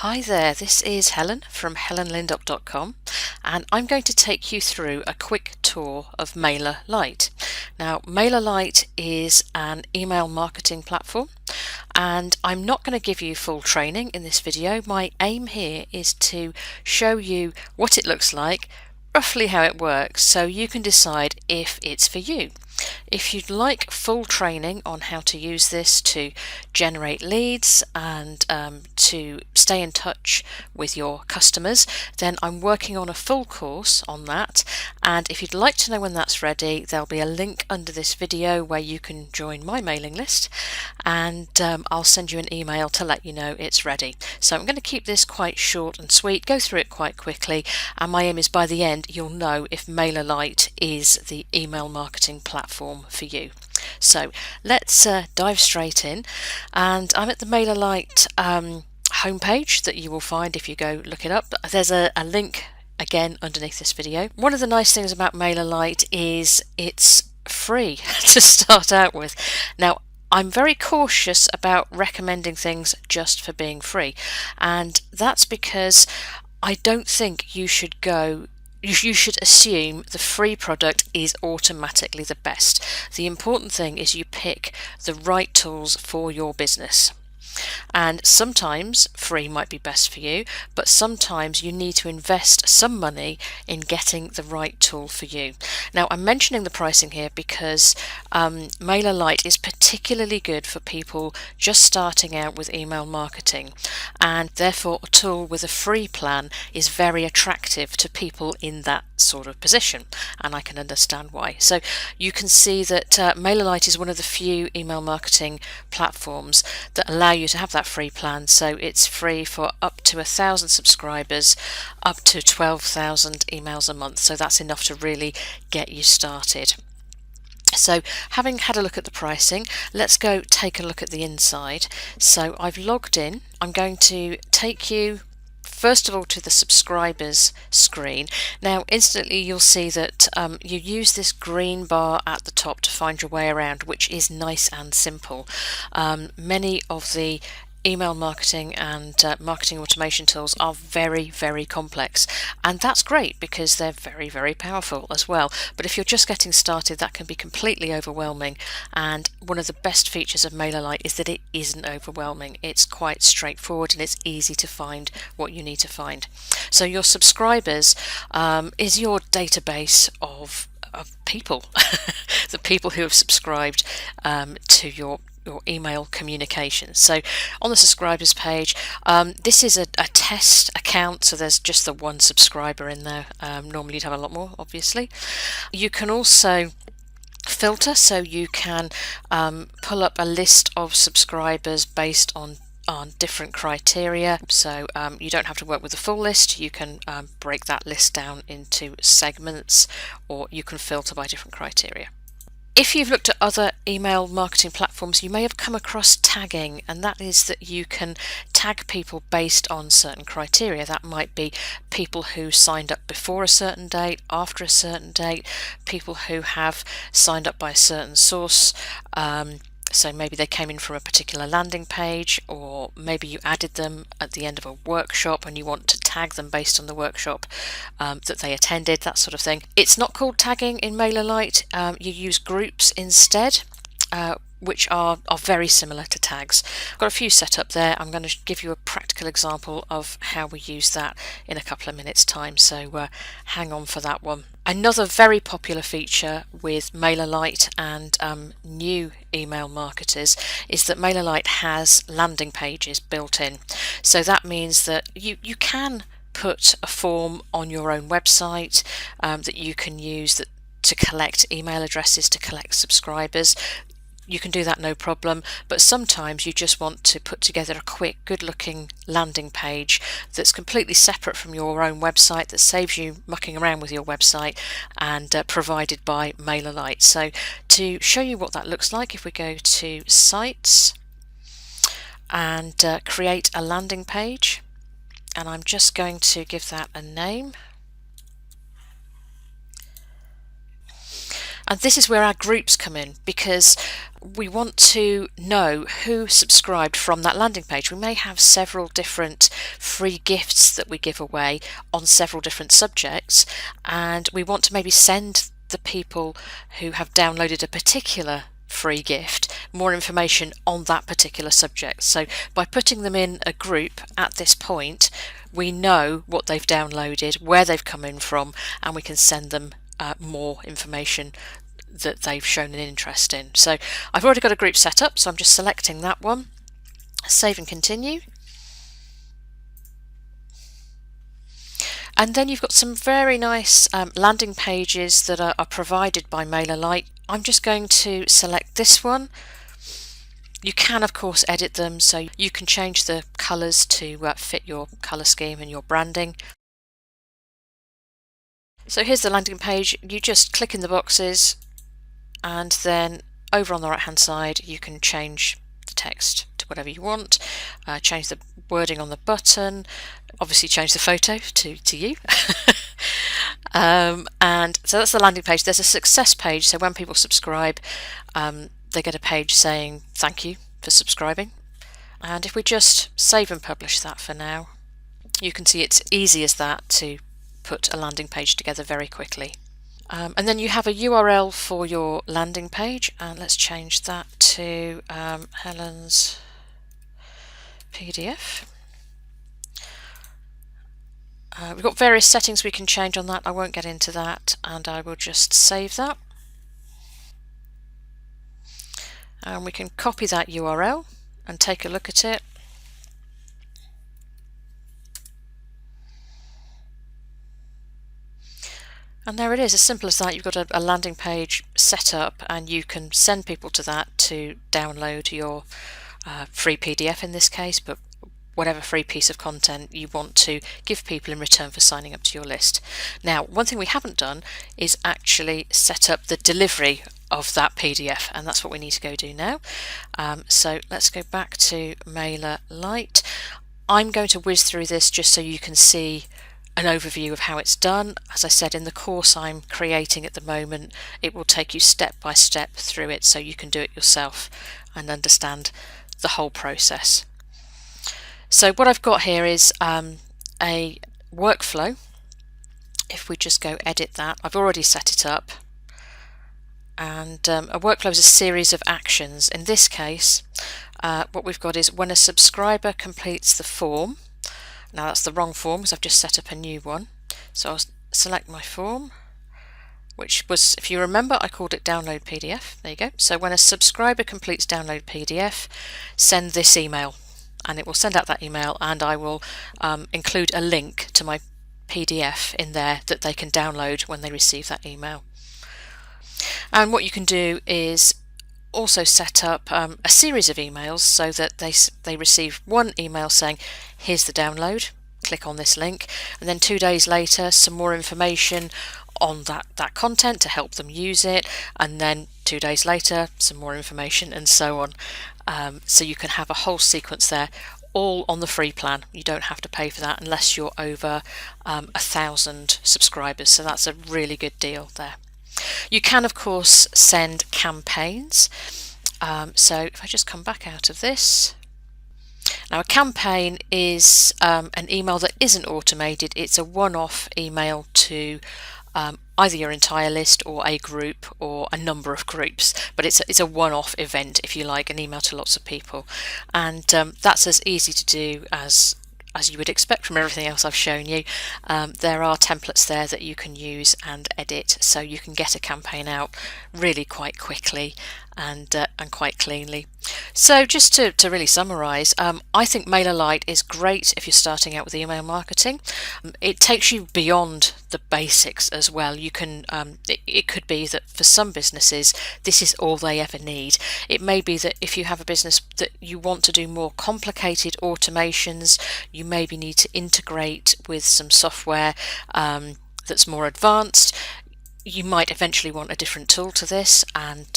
Hi there, this is Helen from helenlindup.com, and I'm going to take you through a quick tour of Mailerlite. Now, Mailerlite is an email marketing platform, and I'm not going to give you full training in this video. My aim here is to show you what it looks like, roughly how it works, so you can decide if it's for you. If you'd like full training on how to use this to generate leads and to stay in touch with your customers, then I'm working on a full course on that. And if you'd like to know when that's ready, there'll be a link under this video where you can join my mailing list, and I'll send you an email to let you know it's ready. So I'm going to keep this quite short and sweet, go through it quite quickly, and my aim is by the end you'll know if Mailerlite is the email marketing platform for you. So let's dive straight in, and I'm at the Mailerlite homepage that you will find if you go look it up. There's a link again underneath this video. One of the nice things about Mailerlite is it's free to start out with. Now, I'm very cautious about recommending things just for being free, and that's because I don't think you should assume the free product is automatically the best. The important thing is you pick the right tools for your business. And sometimes free might be best for you, but sometimes you need to invest some money in getting the right tool for you. Now, I'm mentioning the pricing here because Mailerlite is particularly good for people just starting out with email marketing, and therefore a tool with a free plan is very attractive to people in that sort of position, and I can understand why. So you can see that Mailerlite is one of the few email marketing platforms that allow you to have that free plan. So it's free for up to 1,000 subscribers, up to 12,000 emails a month. So that's enough to really get you started. So having had a look at the pricing, let's go take a look at the inside. So I've logged in. I'm going to take you first of all to the subscribers screen. Now instantly you'll see that you use this green bar at the top to find your way around, which is nice and simple. Many of the email marketing and marketing automation tools are very, very complex, and that's great because they're very, very powerful as well. But if you're just getting started, that can be completely overwhelming, and one of the best features of Mailerlite is that it isn't overwhelming. It's quite straightforward and it's easy to find what you need to find. So your subscribers is your database of people, the people who have subscribed to your email communications. So on the subscribers page, this is a test account, so there's just the one subscriber in there. Normally you'd have a lot more, obviously. You can also filter, so you can pull up a list of subscribers based on different criteria. So you don't have to work with the full list. You can break that list down into segments, or you can filter by different criteria. If you've looked at other email marketing platforms, you may have come across tagging, and that is that you can tag people based on certain criteria. That might be people who signed up before a certain date, after a certain date, people who have signed up by a certain source. So maybe they came in from a particular landing page, or maybe you added them at the end of a workshop and you want to tag them based on the workshop that they attended, that sort of thing. It's not called tagging in Mailerlite. You use groups instead, which are very similar to tags. I've got a few set up there. I'm going to give you a practical example of how we use that in a couple of minutes time, so hang on for that one. Another very popular feature with Mailerlite and new email marketers is that Mailerlite has landing pages built in. So that means that you can put a form on your own website that you can use to collect email addresses, to collect subscribers. You can do that no problem, but sometimes you just want to put together a quick, good-looking landing page that's completely separate from your own website, that saves you mucking around with your website, and provided by Mailerlite. So to show you what that looks like, if we go to Sites and create a landing page, and I'm just going to give that a name. And this is where our groups come in, because we want to know who subscribed from that landing page. We may have several different free gifts that we give away on several different subjects, and we want to maybe send the people who have downloaded a particular free gift more information on that particular subject. So by putting them in a group at this point, we know what they've downloaded, where they've come in from, and we can send them more information that they've shown an interest in. So I've already got a group set up, so I'm just selecting that one, save and continue. And then you've got some very nice landing pages that are provided by Mailerlite. I'm just going to select this one. You can of course edit them, so you can change the colours to fit your colour scheme and your branding. So here's the landing page. You just click in the boxes, and then over on the right hand side you can change the text to whatever you want, change the wording on the button, obviously change the photo to you. And so that's the landing page. There's a success page, so when people subscribe they get a page saying thank you for subscribing. And if we just save and publish that for now, you can see it's easy as that to put a landing page together very quickly. And then you have a URL for your landing page, and let's change that to Helen's PDF. We've got various settings we can change on that. I won't get into that, and I will just save that. And we can copy that URL and take a look at it. And there it is, as simple as that. You've got a landing page set up, and you can send people to that to download your free PDF in this case, but whatever free piece of content you want to give people in return for signing up to your list. Now, one thing we haven't done is actually set up the delivery of that PDF, and that's what we need to go do now. So let's go back to Mailerlite. I'm going to whiz through this just so you can see an overview of how it's done. As I said, in the course I'm creating at the moment, it will take you step by step through it so you can do it yourself and understand the whole process. So what I've got here is a workflow. If we just go edit that, I've already set it up. And a workflow is a series of actions. In this case, what we've got is when a subscriber completes the form. Now that's the wrong form because I've just set up a new one. So I'll select my form, which was, if you remember, I called it download PDF. There you go. So when a subscriber completes download PDF, send this email, and it will send out that email, and I will include a link to my PDF in there that they can download when they receive that email. And what you can do is also set up a series of emails so that they receive one email saying here's the download, click on this link, and then 2 days later some more information on that content to help them use it, and then 2 days later some more information, and so on. So you can have a whole sequence there, all on the free plan. You don't have to pay for that unless you're over 1,000 subscribers, so that's a really good deal there. You can of course send campaigns. So if I just come back out of this, now a campaign is an email that isn't automated. It's a one-off email to either your entire list or a group or a number of groups, but it's a one-off event, if you like, an email to lots of people, and that's as easy to do as you would expect from everything else I've shown you. There are templates there that you can use and edit, so you can get a campaign out really quite quickly and quite cleanly. So just to really summarise, I think Mailerlite is great if you're starting out with email marketing. It takes you beyond the basics as well. You can it could be that for some businesses this is all they ever need. It may be that if you have a business that you want to do more complicated automations, you maybe need to integrate with some software that's more advanced. You might eventually want a different tool to this, and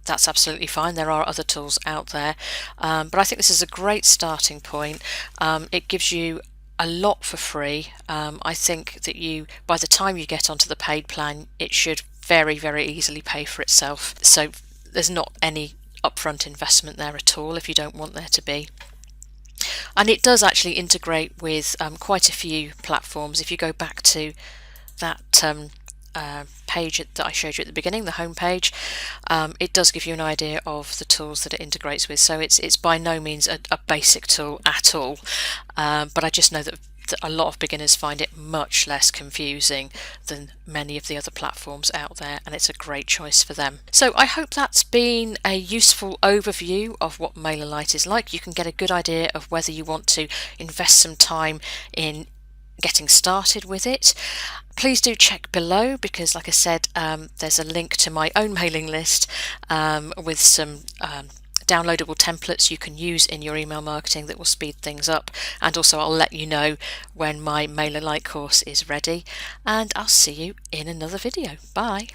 that's absolutely fine. There are other tools out there, but I think this is a great starting point. It gives you a lot for free. I think that by the time you get onto the paid plan, it should very, very easily pay for itself. So there's not any upfront investment there at all if you don't want there to be. And it does actually integrate with quite a few platforms. If you go back to that page that I showed you at the beginning, the home page, it does give you an idea of the tools that it integrates with. So it's by no means a basic tool at all, but I just know that a lot of beginners find it much less confusing than many of the other platforms out there, and it's a great choice for them. So I hope that's been a useful overview of what Mailerlite is like. You can get a good idea of whether you want to invest some time in getting started with it. Please do check below, because like I said, there's a link to my own mailing list with some downloadable templates you can use in your email marketing that will speed things up. And also I'll let you know when my Mailerlite course is ready, and I'll see you in another video. Bye.